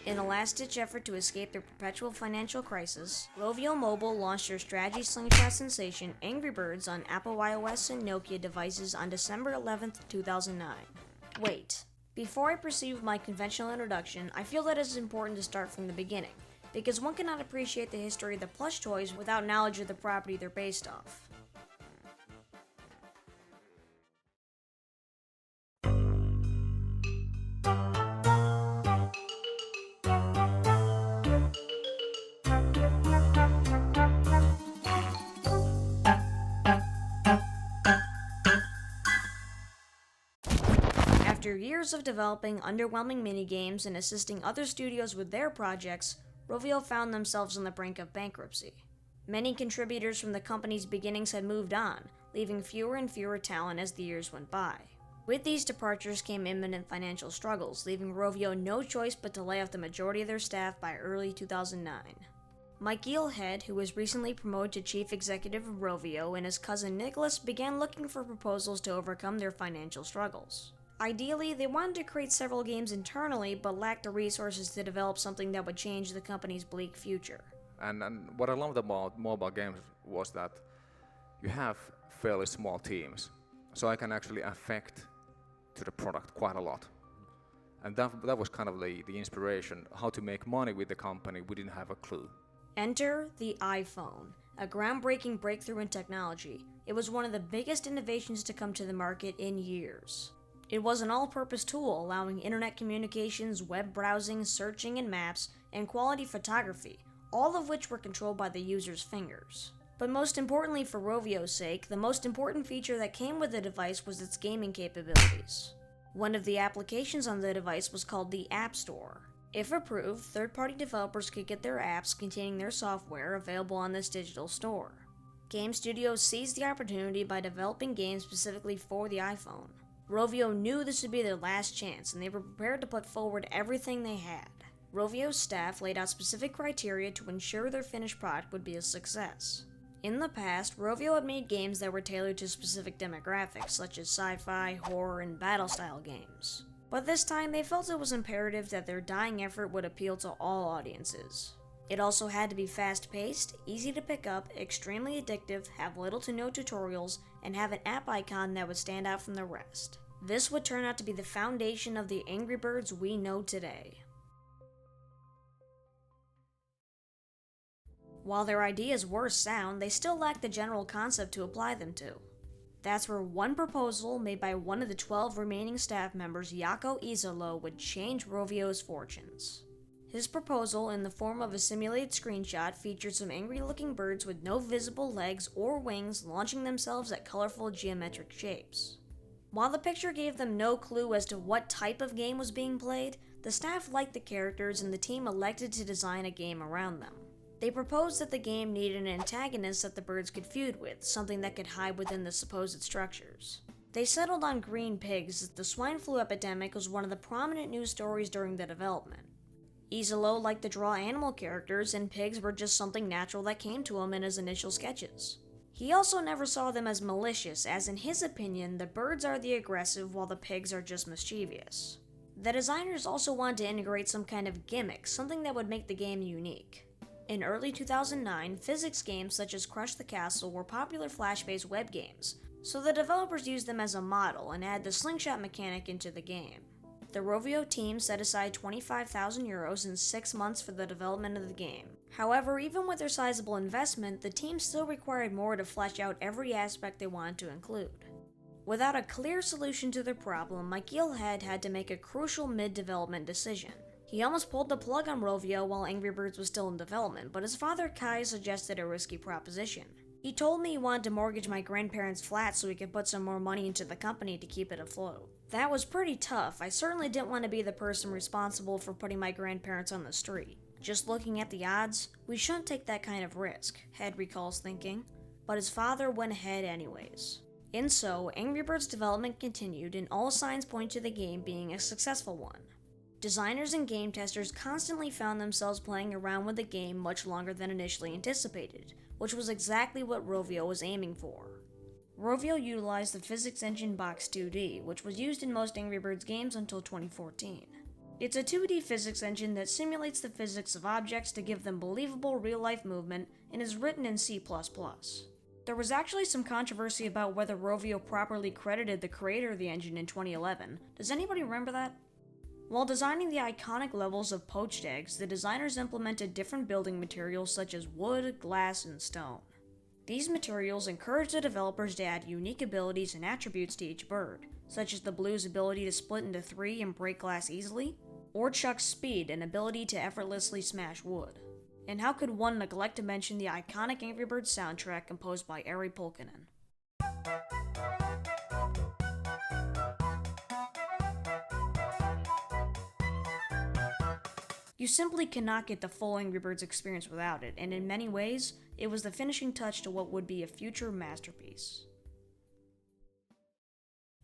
In a last-ditch effort to escape their perpetual financial crisis, Rovio Mobile launched their strategy slingshot sensation Angry Birds on Apple iOS and Nokia devices on December 11, 2009. Wait, before I proceed with my conventional introduction, I feel that it is important to start from the beginning, because one cannot appreciate the history of the plush toys without knowledge of the property they're based off. After years of developing underwhelming minigames and assisting other studios with their projects, Rovio found themselves on the brink of bankruptcy. Many contributors from the company's beginnings had moved on, leaving fewer and fewer talent as the years went by. With these departures came imminent financial struggles, leaving Rovio no choice but to lay off the majority of their staff by early 2009. Mike Eelhead, who was recently promoted to chief executive of Rovio, and his cousin Nicholas began looking for proposals to overcome their financial struggles. Ideally, they wanted to create several games internally, but lacked the resources to develop something that would change the company's bleak future. And what I loved about mobile games was that you have fairly small teams, so I can actually affect to the product quite a lot. And that was kind of the inspiration. How to make money with the company, we didn't have a clue. Enter the iPhone, a groundbreaking breakthrough in technology. It was one of the biggest innovations to come to the market in years. It was an all-purpose tool allowing internet communications, web browsing, searching and maps, and quality photography, all of which were controlled by the user's fingers. But most importantly for Rovio's sake, the most important feature that came with the device was its gaming capabilities. One of the applications on the device was called the App Store. If approved, third-party developers could get their apps containing their software available on this digital store. Game studios seized the opportunity by developing games specifically for the iPhone. Rovio knew this would be their last chance, and they were prepared to put forward everything they had. Rovio's staff laid out specific criteria to ensure their finished product would be a success. In the past, Rovio had made games that were tailored to specific demographics, such as sci-fi, horror, and battle-style games. But this time, they felt it was imperative that their dying effort would appeal to all audiences. It also had to be fast-paced, easy to pick up, extremely addictive, have little to no tutorials, and have an app icon that would stand out from the rest. This would turn out to be the foundation of the Angry Birds we know today. While their ideas were sound, they still lacked the general concept to apply them to. That's where one proposal made by one of the 12 remaining staff members, Jaakko Iisalo, would change Rovio's fortunes. His proposal, in the form of a simulated screenshot, featured some angry-looking birds with no visible legs or wings launching themselves at colorful geometric shapes. While the picture gave them no clue as to what type of game was being played, the staff liked the characters and the team elected to design a game around them. They proposed that the game needed an antagonist that the birds could feud with, something that could hide within the supposed structures. They settled on green pigs, as the swine flu epidemic was one of the prominent news stories during the development. Iisalo liked to draw animal characters, and pigs were just something natural that came to him in his initial sketches. He also never saw them as malicious, as in his opinion, the birds are the aggressive while the pigs are just mischievous. The designers also wanted to integrate some kind of gimmick, something that would make the game unique. In early 2009, physics games such as Crush the Castle were popular Flash-based web games, so the developers used them as a model and added the slingshot mechanic into the game. The Rovio team set aside €25,000 in 6 months for the development of the game. However, even with their sizable investment, the team still required more to flesh out every aspect they wanted to include. Without a clear solution to their problem, Mike Eelhead had to make a crucial mid-development decision. He almost pulled the plug on Rovio while Angry Birds was still in development, but his father Kai suggested a risky proposition. He told me he wanted to mortgage my grandparents' flat so he could put some more money into the company to keep it afloat. That was pretty tough. I certainly didn't want to be the person responsible for putting my grandparents on the street. Just looking at the odds, we shouldn't take that kind of risk, Head recalls thinking. But his father went ahead anyways. And so, Angry Birds' development continued, and all signs point to the game being a successful one. Designers and game testers constantly found themselves playing around with the game much longer than initially anticipated, which was exactly what Rovio was aiming for. Rovio utilized the physics engine Box 2D, which was used in most Angry Birds games until 2014. It's a 2D physics engine that simulates the physics of objects to give them believable real-life movement and is written in C++. There was actually some controversy about whether Rovio properly credited the creator of the engine in 2011. Does anybody remember that? While designing the iconic levels of poached eggs, the designers implemented different building materials such as wood, glass, and stone. These materials encouraged the developers to add unique abilities and attributes to each bird, such as the blue's ability to split into 3 and break glass easily, or Chuck's speed and ability to effortlessly smash wood. And how could one neglect to mention the iconic Angry Birds soundtrack composed by Ari Pulkkinen? You simply cannot get the full Angry Birds experience without it, and in many ways, it was the finishing touch to what would be a future masterpiece.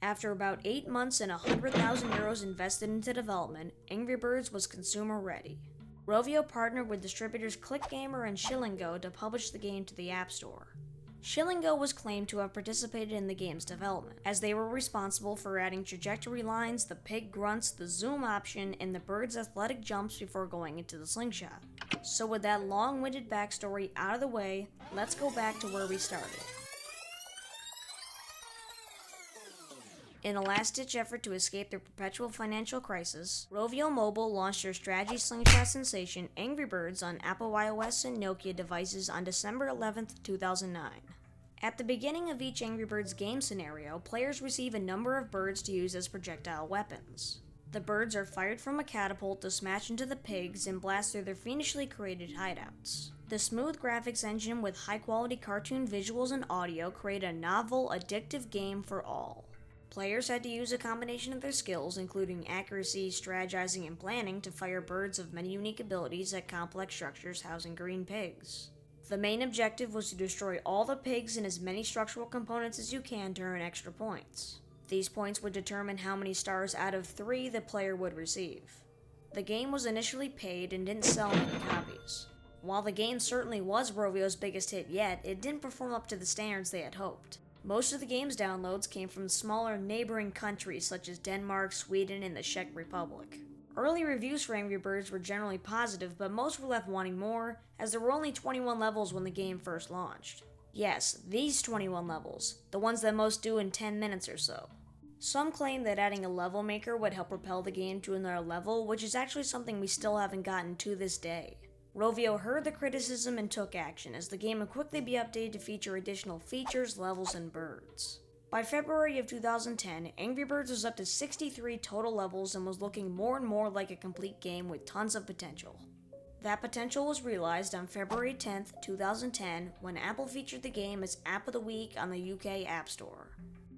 After about 8 months and €100,000 invested into development, Angry Birds was consumer ready. Rovio partnered with distributors ClickGamer and Shillingo to publish the game to the App Store. Shillingo was claimed to have participated in the game's development, as they were responsible for adding trajectory lines, the pig grunts, the zoom option, and the bird's athletic jumps before going into the slingshot. So with that long-winded backstory out of the way, let's go back to where we started. In a last-ditch effort to escape their perpetual financial crisis, Rovio Mobile launched their strategy slingshot sensation Angry Birds on Apple iOS and Nokia devices on December 11, 2009. At the beginning of each Angry Birds game scenario, players receive a number of birds to use as projectile weapons. The birds are fired from a catapult to smash into the pigs and blast through their fiendishly created hideouts. The smooth graphics engine with high-quality cartoon visuals and audio create a novel, addictive game for all. Players had to use a combination of their skills, including accuracy, strategizing, and planning, to fire birds of many unique abilities at complex structures housing green pigs. The main objective was to destroy all the pigs and as many structural components as you can to earn extra points. These points would determine how many stars out of 3 the player would receive. The game was initially paid and didn't sell many copies. While the game certainly was Rovio's biggest hit yet, it didn't perform up to the standards they had hoped. Most of the game's downloads came from smaller neighboring countries such as Denmark, Sweden, and the Czech Republic. Early reviews for Angry Birds were generally positive, but most were left wanting more, as there were only 21 levels when the game first launched. Yes, these 21 levels, the ones that most do in 10 minutes or so. Some claim that adding a level maker would help propel the game to another level, which is actually something we still haven't gotten to this day. Rovio heard the criticism and took action, as the game would quickly be updated to feature additional features, levels, and birds. By February of 2010, Angry Birds was up to 63 total levels and was looking more and more like a complete game with tons of potential. That potential was realized on February 10th, 2010, when Apple featured the game as App of the Week on the UK App Store.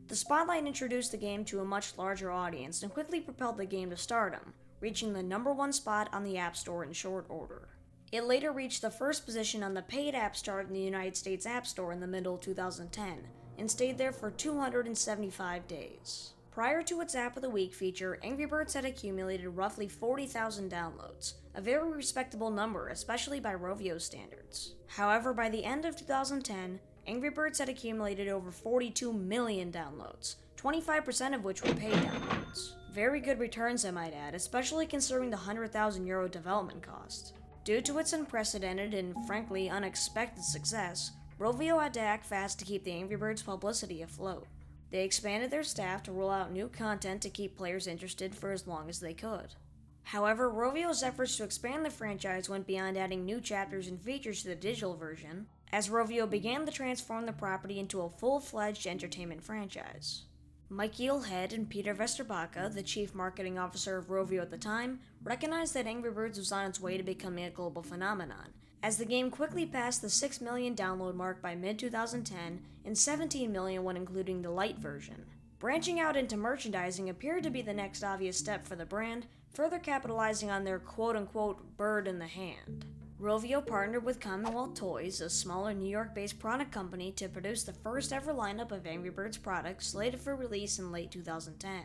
The spotlight introduced the game to a much larger audience and quickly propelled the game to stardom, reaching the #1 spot on the App Store in short order. It later reached the first position on the paid App Store in the United States App Store in the middle of 2010, and stayed there for 275 days. Prior to its App of the Week feature, Angry Birds had accumulated roughly 40,000 downloads, a very respectable number, especially by Rovio standards. However, by the end of 2010, Angry Birds had accumulated over 42 million downloads, 25% of which were paid downloads. Very good returns, I might add, especially considering the €100,000 development cost. Due to its unprecedented and, frankly, unexpected success, Rovio had to act fast to keep the Angry Birds publicity afloat. They expanded their staff to roll out new content to keep players interested for as long as they could. However, Rovio's efforts to expand the franchise went beyond adding new chapters and features to the digital version, as Rovio began to transform the property into a full-fledged entertainment franchise. Mike Eelhead and Peter Vesterbacka, the chief marketing officer of Rovio at the time, recognized that Angry Birds was on its way to becoming a global phenomenon, as the game quickly passed the 6 million download mark by mid-2010 and 17 million when including the light version. Branching out into merchandising appeared to be the next obvious step for the brand, further capitalizing on their quote-unquote bird in the hand. Rovio partnered with Commonwealth Toys, a smaller New York-based product company, to produce the first ever lineup of Angry Birds products slated for release in late 2010.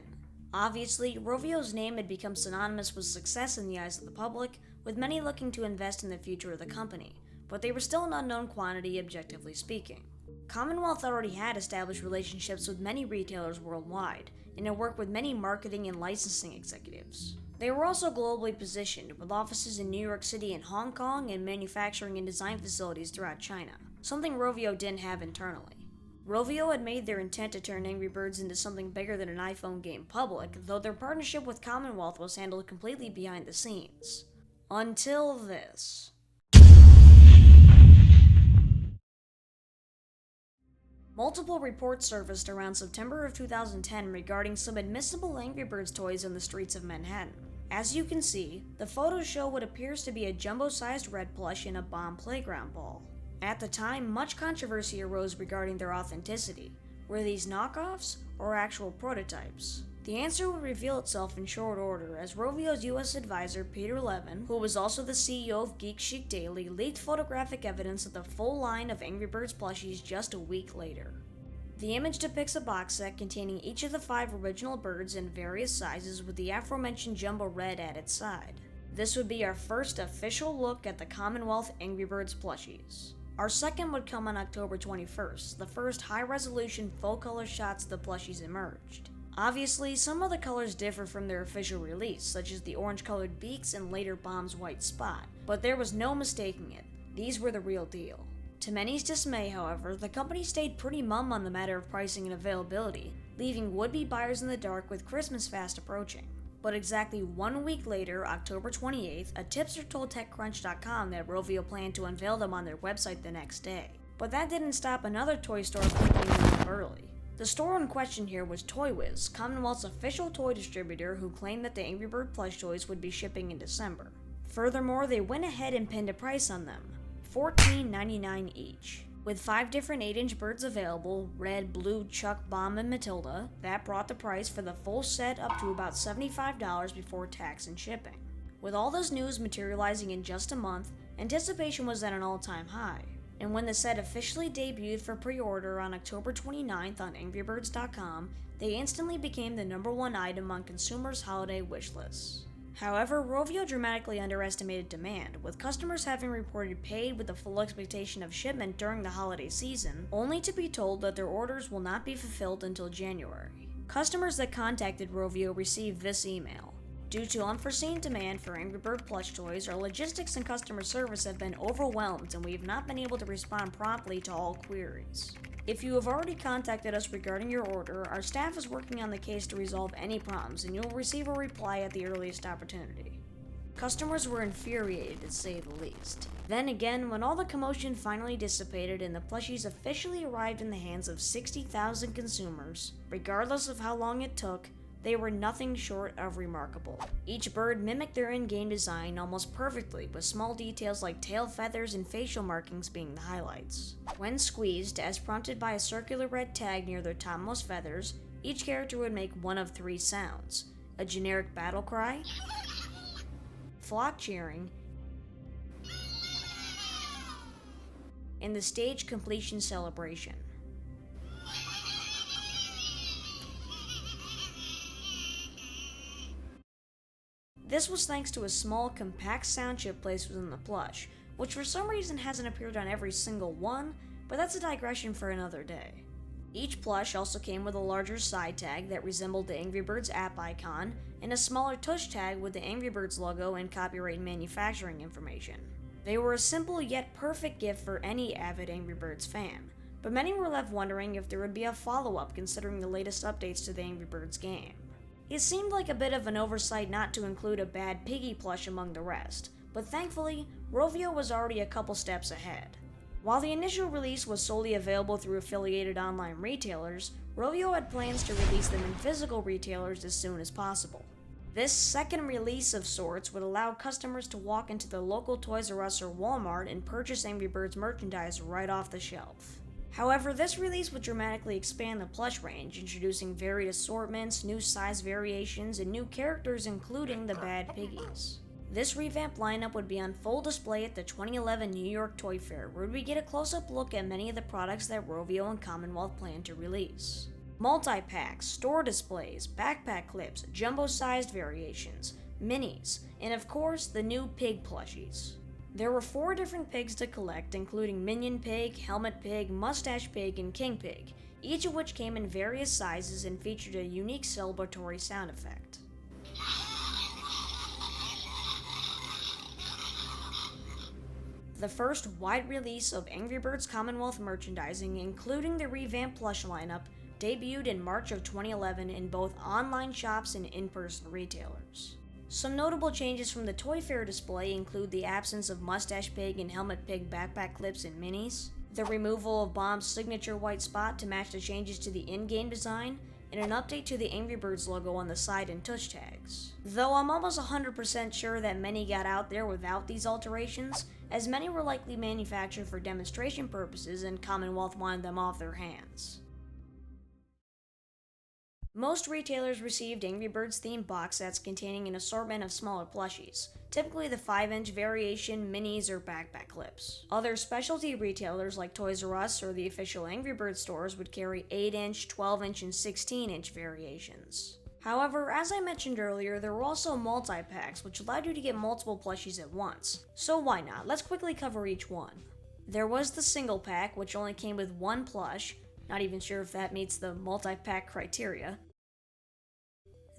Obviously, Rovio's name had become synonymous with success in the eyes of the public, with many looking to invest in the future of the company, but they were still an unknown quantity, objectively speaking. Commonwealth already had established relationships with many retailers worldwide, and had worked with many marketing and licensing executives. They were also globally positioned, with offices in New York City and Hong Kong and manufacturing and design facilities throughout China, something Rovio didn't have internally. Rovio had made their intent to turn Angry Birds into something bigger than an iPhone game public, though their partnership with Commonwealth was handled completely behind the scenes. Until this. Multiple reports surfaced around September of 2010 regarding some admissible Angry Birds toys on the streets of Manhattan. As you can see, the photos show what appears to be a jumbo-sized red plush in a bomb playground ball. At the time, much controversy arose regarding their authenticity. Were these knockoffs or actual prototypes? The answer would reveal itself in short order as Rovio's US advisor Peter Levin, who was also the CEO of Geek Chic Daily, leaked photographic evidence of the full line of Angry Birds plushies just a week later. The image depicts a box set containing each of the 5 original birds in various sizes with the aforementioned jumbo red at its side. This would be our first official look at the Commonwealth Angry Birds plushies. Our second would come on October 21st, the first high-resolution full-color shots of the plushies emerged. Obviously, some of the colors differ from their official release, such as the orange-colored beaks and later Bomb's white spot, but there was no mistaking it. These were the real deal. To many's dismay, however, the company stayed pretty mum on the matter of pricing and availability, leaving would-be buyers in the dark with Christmas fast approaching. But exactly 1 week later, October 28th, a tipster told TechCrunch.com that Rovio planned to unveil them on their website the next day. But that didn't stop another toy store from putting them up early. The store in question here was ToyWiz, Commonwealth's official toy distributor, who claimed that the Angry Bird plush toys would be shipping in December. Furthermore, they went ahead and pinned a price on them, $14.99 each. With 5 different 8-inch birds available, Red, Blue, Chuck, Bomb, and Matilda, that brought the price for the full set up to about $75 before tax and shipping. With all this news materializing in just a month, anticipation was at an all-time high. And when the set officially debuted for pre-order on October 29th on angrybirds.com, they instantly became the #1 item on consumers' holiday wish lists. However, Rovio dramatically underestimated demand, with customers having reported paid with the full expectation of shipment during the holiday season, only to be told that their orders will not be fulfilled until January. Customers that contacted Rovio received this email. Due to unforeseen demand for Angry Bird plush toys, our logistics and customer service have been overwhelmed and we have not been able to respond promptly to all queries. If you have already contacted us regarding your order, our staff is working on the case to resolve any problems and you will receive a reply at the earliest opportunity. Customers were infuriated, to say the least. Then again, when all the commotion finally dissipated and the plushies officially arrived in the hands of 60,000 consumers, regardless of how long it took, they were nothing short of remarkable. Each bird mimicked their in-game design almost perfectly, with small details like tail feathers and facial markings being the highlights. When squeezed, as prompted by a circular red tag near their topmost feathers, each character would make one of 3 sounds: a generic battle cry, flock cheering, and the stage completion celebration. This was thanks to a small, compact sound chip placed within the plush, which for some reason hasn't appeared on every single one, but that's a digression for another day. Each plush also came with a larger side tag that resembled the Angry Birds app icon, and a smaller tush tag with the Angry Birds logo and copyright and manufacturing information. They were a simple yet perfect gift for any avid Angry Birds fan, but many were left wondering if there would be a follow-up considering the latest updates to the Angry Birds game. It seemed like a bit of an oversight not to include a Bad Piggy plush among the rest, but thankfully, Rovio was already a couple steps ahead. While the initial release was solely available through affiliated online retailers, Rovio had plans to release them in physical retailers as soon as possible. This second release of sorts would allow customers to walk into the local Toys R Us or Walmart and purchase Angry Birds merchandise right off the shelf. However, this release would dramatically expand the plush range, introducing varied assortments, new size variations, and new characters including the Bad Piggies. This revamped lineup would be on full display at the 2011 New York Toy Fair, where we get a close-up look at many of the products that Rovio and Commonwealth plan to release. Multi-packs, store displays, backpack clips, jumbo-sized variations, minis, and of course, the new pig plushies. There were 4 different pigs to collect, including Minion Pig, Helmet Pig, Mustache Pig, and King Pig, each of which came in various sizes and featured a unique celebratory sound effect. The first wide release of Angry Birds Commonwealth merchandising, including the revamped plush lineup, debuted in March of 2011 in both online shops and in-person retailers. Some notable changes from the Toy Fair display include the absence of Mustache Pig and Helmet Pig backpack clips and minis, the removal of Bomb's signature white spot to match the changes to the in-game design, and an update to the Angry Birds logo on the side and touch tags. Though I'm almost 100% sure that many got out there without these alterations, as many were likely manufactured for demonstration purposes and Commonwealth wanted them off their hands. Most retailers received Angry Birds themed box sets containing an assortment of smaller plushies, typically the 5-inch variation, minis, or backpack clips. Other specialty retailers like Toys R Us or the official Angry Birds stores would carry 8-inch, 12-inch, and 16-inch variations. However, as I mentioned earlier, there were also multi-packs, which allowed you to get multiple plushies at once. So why not? Let's quickly cover each one. There was the single pack, which only came with one plush, not even sure if that meets the multi-pack criteria.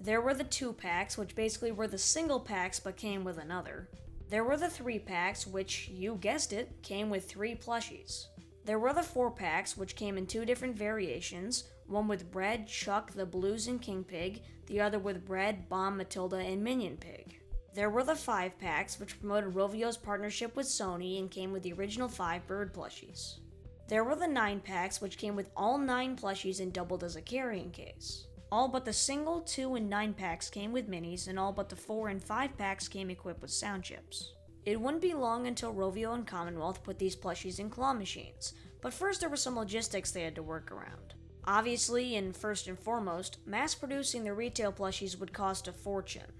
There were the 2-packs, which basically were the single packs but came with another. There were the 3-packs, which, you guessed it, came with 3 plushies. There were the 4-packs, which came in 2 different variations, one with Bread, Chuck, the Blues, and King Pig, the other with Bread, Bomb, Matilda, and Minion Pig. There were the 5-packs, which promoted Rovio's partnership with Sony and came with the original 5 bird plushies. There were the 9-packs, which came with all 9 plushies and doubled as a carrying case. All but the single, 2, and 9 packs came with minis, and all but the 4 and 5 packs came equipped with sound chips. It wouldn't be long until Rovio and Commonwealth put these plushies in claw machines, but first there were some logistics they had to work around. Obviously, and first and foremost, mass producing the retail plushies would cost a fortune.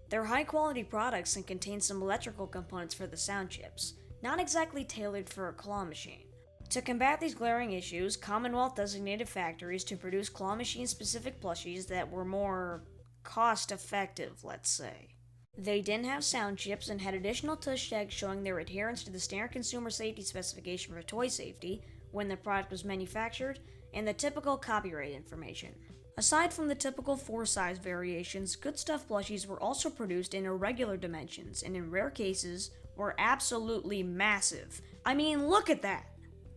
They're high quality products and contain some electrical components for the sound chips, not exactly tailored for a claw machine. To combat these glaring issues, Commonwealth designated factories to produce claw machine-specific plushies that were more cost-effective, let's say. They didn't have sound chips and had additional touch tags showing their adherence to the standard consumer safety specification for toy safety when the product was manufactured, and the typical copyright information. Aside from the typical 4-size variations, Good Stuff plushies were also produced in irregular dimensions, and in rare cases, were absolutely massive. I mean, look at that!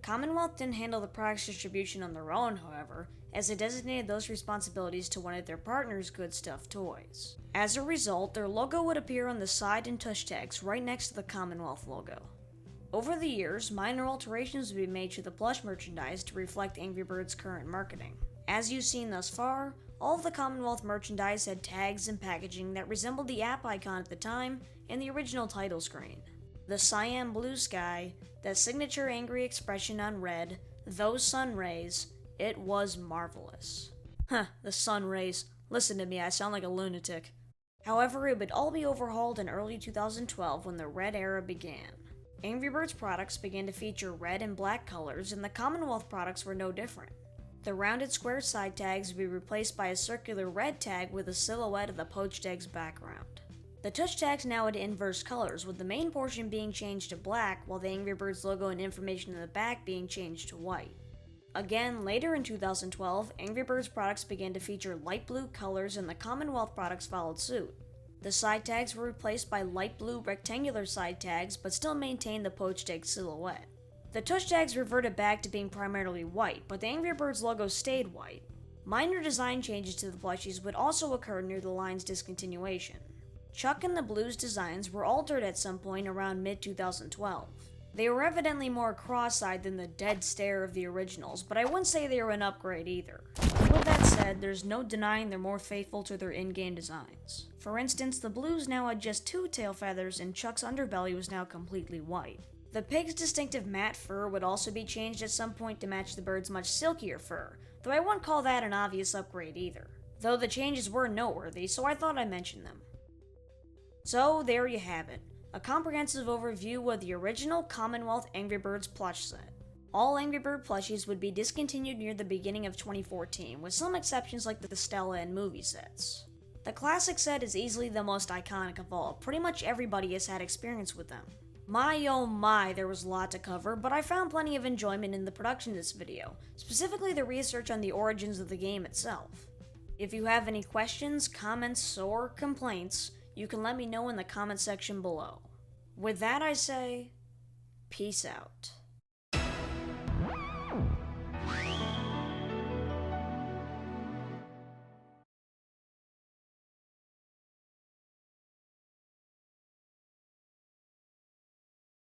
Commonwealth didn't handle the product's distribution on their own, however, as they designated those responsibilities to one of their partners' Good Stuff toys. As a result, their logo would appear on the side and touch tags right next to the Commonwealth logo. Over the years, minor alterations would be made to the plush merchandise to reflect Angry Birds' current marketing. As you've seen thus far, all of the Commonwealth merchandise had tags and packaging that resembled the app icon at the time and the original title screen. The cyan blue sky, that signature angry expression on red, those sun rays, it was marvelous. The sun rays. Listen to me, I sound like a lunatic. However, it would all be overhauled in early 2012 when the red era began. Angry Birds products began to feature red and black colors, and the Commonwealth products were no different. The rounded square side tags would be replaced by a circular red tag with a silhouette of the poached egg's background. The touch tags now had inverse colors, with the main portion being changed to black, while the Angry Birds logo and information in the back being changed to white. Again, later in 2012, Angry Birds products began to feature light blue colors and the Commonwealth products followed suit. The side tags were replaced by light blue rectangular side tags, but still maintained the poached egg silhouette. The touch tags reverted back to being primarily white, but the Angry Birds logo stayed white. Minor design changes to the plushies would also occur near the line's discontinuation. Chuck and the Blues designs were altered at some point around mid-2012. They were evidently more cross-eyed than the dead stare of the originals, but I wouldn't say they were an upgrade either. With that said, there's no denying they're more faithful to their in-game designs. For instance, the Blues now had just 2 tail feathers and Chuck's underbelly was now completely white. The pig's distinctive matte fur would also be changed at some point to match the bird's much silkier fur, though I wouldn't call that an obvious upgrade either. Though the changes were noteworthy, so I thought I'd mention them. So there you have it, a comprehensive overview of the original Commonwealth Angry Birds plush set. All Angry Bird plushies would be discontinued near the beginning of 2014, with some exceptions like the Stella and movie sets. The classic set is easily the most iconic of all, pretty much everybody has had experience with them. My oh my, there was a lot to cover, but I found plenty of enjoyment in the production of this video, specifically the research on the origins of the game itself. If you have any questions, comments, or complaints, you can let me know in the comment section below. With that I say, peace. Peace out.